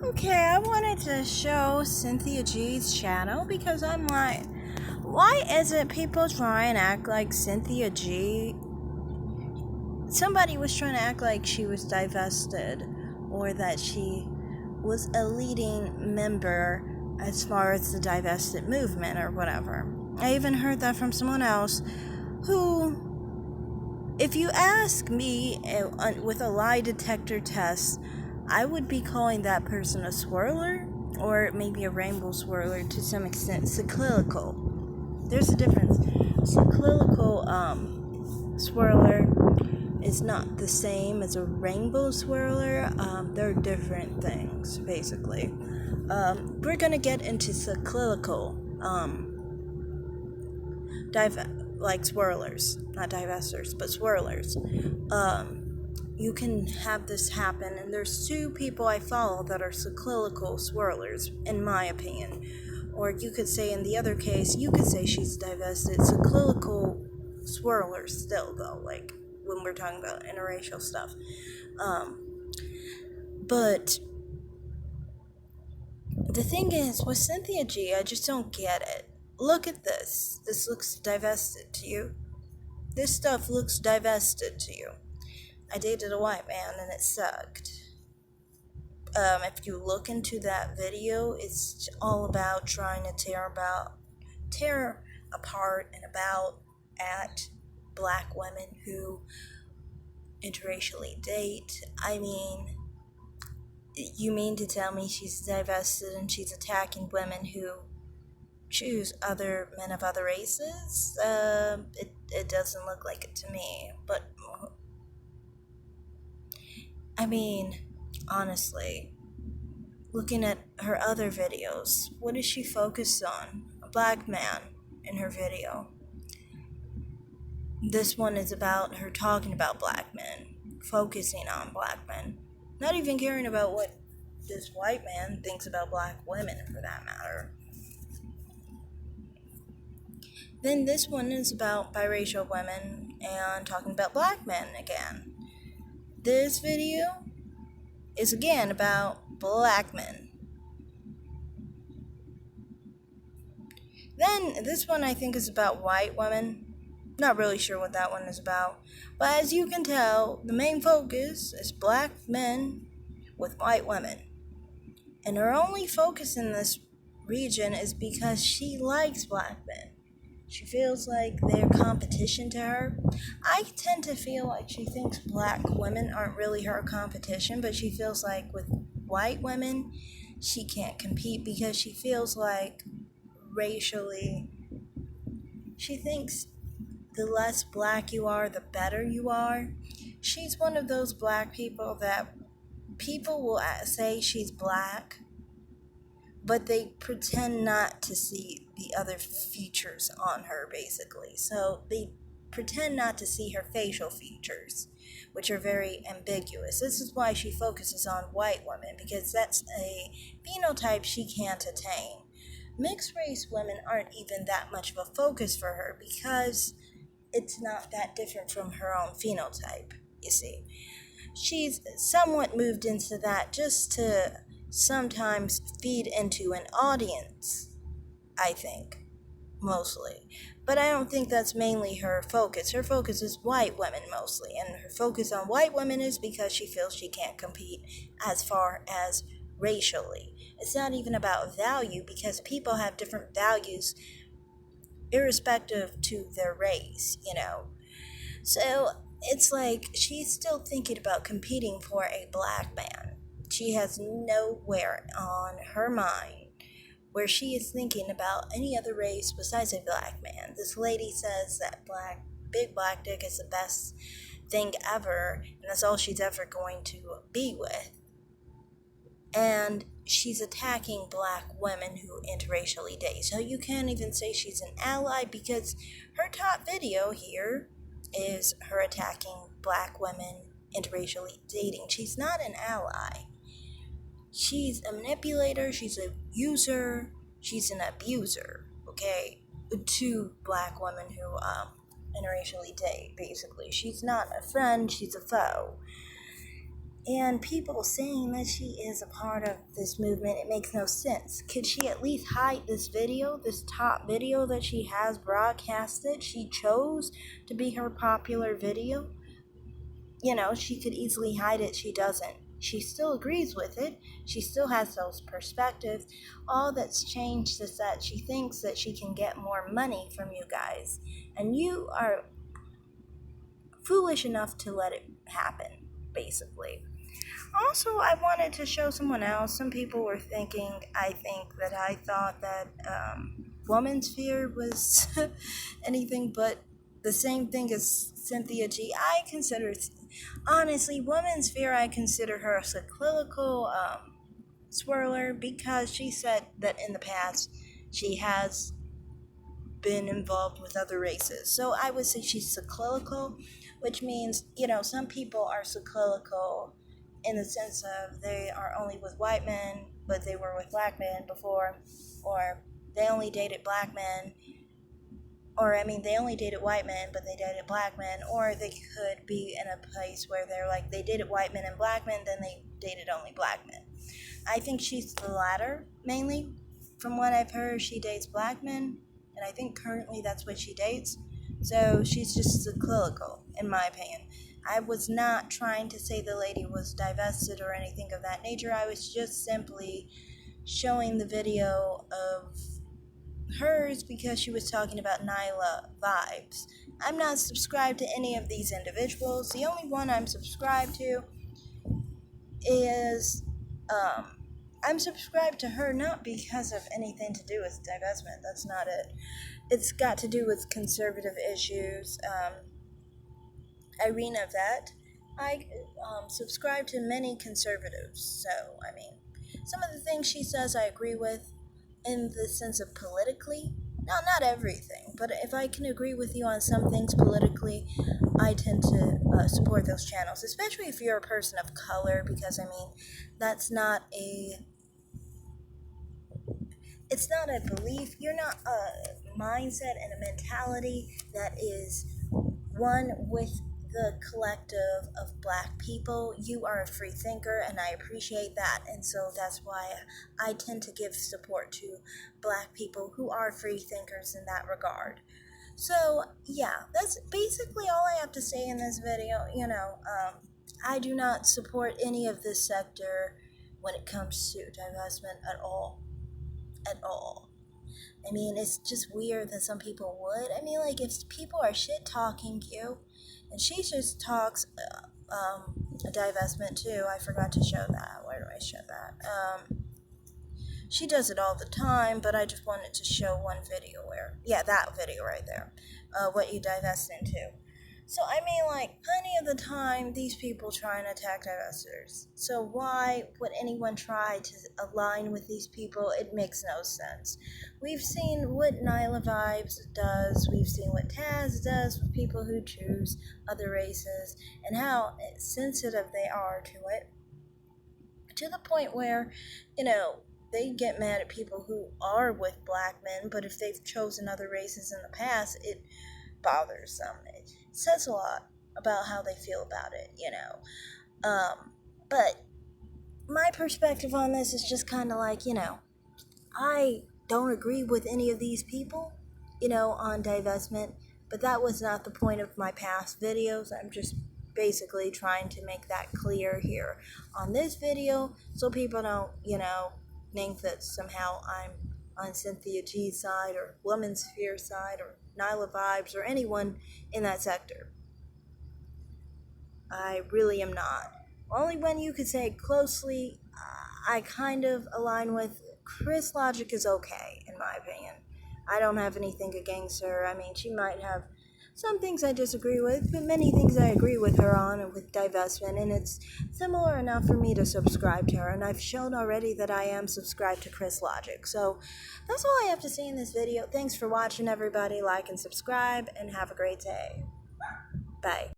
Okay, I wanted to show Cynthia G's channel because I'm like, why is it people try and act like Cynthia G? Somebody was trying to act like she was divested or that she was a leading member as far as the divested movement or whatever. I even heard that from someone else who, if you ask me with a lie detector test, I would be calling that person a swirler or maybe a rainbow swirler to some extent. Cyclical. There's a difference. Cyclical swirler is not the same as a rainbow swirler. They're different things, basically. We're gonna get into cyclical like swirlers, not divestors, but swirlers. You can have this happen, and there's two people I follow that are cyclical swirlers, in my opinion. Or you could say, in the other case, you could say she's divested. Cyclical swirlers still, though, like when we're talking about interracial stuff. But the thing is, with Cynthia G, I just don't get it. Look at this. This looks divested to you. This stuff looks divested to you. I dated a white man and it sucked. If you look into that video, it's all about trying to tear apart and about at black women who interracially date. I mean, you mean to tell me she's divested and she's attacking women who choose other men of other races? It doesn't look like it to me. But I mean, honestly, looking at her other videos, what does she focus on? A black man in her video. This one is about her talking about black men, focusing on black men, not even caring about what this white man thinks about black women, for that matter. Then this one is about biracial women and talking about black men again. This video is again about black men. Then this one I think is about white women. Not really sure what that one is about. But as you can tell, the main focus is black men with white women. And her only focus in this region is because she likes black men. She feels like they're competition to her. I tend to feel like she thinks black women aren't really her competition, but she feels like with white women, she can't compete because she feels like racially, she thinks the less black you are, the better you are. She's one of those black people that people will say she's black, but they pretend not to see the other features on her, basically. So they pretend not to see her facial features, which are very ambiguous. This is why she focuses on white women, because that's a phenotype she can't attain. Mixed race women aren't even that much of a focus for her because it's not that different from her own phenotype, you see. She's somewhat moved into that just to sometimes feed into an audience, I think, mostly. But I don't think that's mainly her focus. Her focus is white women mostly, and her focus on white women is because she feels she can't compete as far as racially. It's not even about value because people have different values irrespective to their race, you know. So it's like she's still thinking about competing for a black man. She has nowhere on her mind where she is thinking about any other race besides a black man. This lady says that big black dick is the best thing ever, and that's all she's ever going to be with. And she's attacking black women who interracially date. So you can't even say she's an ally because her top video here is her attacking black women interracially dating. She's not an ally. She's a manipulator, she's a user, she's an abuser, okay, to black women who interracially date, basically. She's not a friend, she's a foe. And people saying that she is a part of this movement, it makes no sense. Could she at least hide this video, this top video that she has broadcasted? She chose to be her popular video. She could easily hide it. She doesn't. She still agrees with it. She still has those perspectives. All that's changed is that she thinks that she can get more money from you guys. And you are foolish enough to let it happen, basically. Also, I wanted to show someone else. Some people were thinking, I thought that woman's fear was anything but the same thing as Cynthia G. Honestly, woman's fear, I consider her a cyclical swirler because she said that in the past she has been involved with other races. So I would say she's cyclical, which means, some people are cyclical in the sense of they are only with white men, but they were with black men before, or they only dated black men, they only dated white men, but they dated black men, or they could be in a place where they're like, they dated white men and black men, then they dated only black men. I think she's the latter, mainly. From what I've heard, she dates black men, and I think currently that's what she dates. So she's just cyclical, in my opinion. I was not trying to say the lady was divested or anything of that nature. I was just simply showing the video of hers because she was talking about Nyla vibes. I'm not subscribed to any of these individuals. The only one I'm subscribed to is I'm subscribed to her not because of anything to do with divestment. That's not it. It's got to do with conservative issues. Irina Vet. I subscribe to many conservatives, so some of the things she says I agree with in the sense of politically. Now, not everything, but if I can agree with you on some things politically, I tend to support those channels, especially if you're a person of color, because that's not it's not a belief. You're not a mindset and a mentality that is one with the collective of black people. You are a free thinker, and I appreciate that, and so that's why I tend to give support to black people who are free thinkers in that regard. So yeah, that's basically all I have to say in this video. I do not support any of this sector when it comes to divestment at all. It's just weird that some people would. If people are shit talking you, and she just talks a divestment too. I forgot to show that. Where do I show that? She does it all the time, but I just wanted to show one video that video right there, what you divest into. So, plenty of the time, these people try and attack divestors. So why would anyone try to align with these people? It makes no sense. We've seen what Nyla Vibes does. We've seen what Taz does with people who choose other races, and how sensitive they are to it. To the point where, they get mad at people who are with black men, but if they've chosen other races in the past, it bothers them. It says a lot about how they feel about it, But my perspective on this is just kind of like, I don't agree with any of these people, on divestment, but that was not the point of my past videos. I'm just basically trying to make that clear here on this video so people don't, think that somehow I'm on Cynthia G's side or Women's Fear side or Nyla Vibes or anyone in that sector. I really am not. Only when you could say closely, I kind of align with Chris Logic is okay, in my opinion. I don't have anything against her. She might have some things I disagree with, but many things I agree with her on and with divestment, and it's similar enough for me to subscribe to her, and I've shown already that I am subscribed to Chris Logic. So that's all I have to say in this video. Thanks for watching, everybody. Like and subscribe, and have a great day. Bye.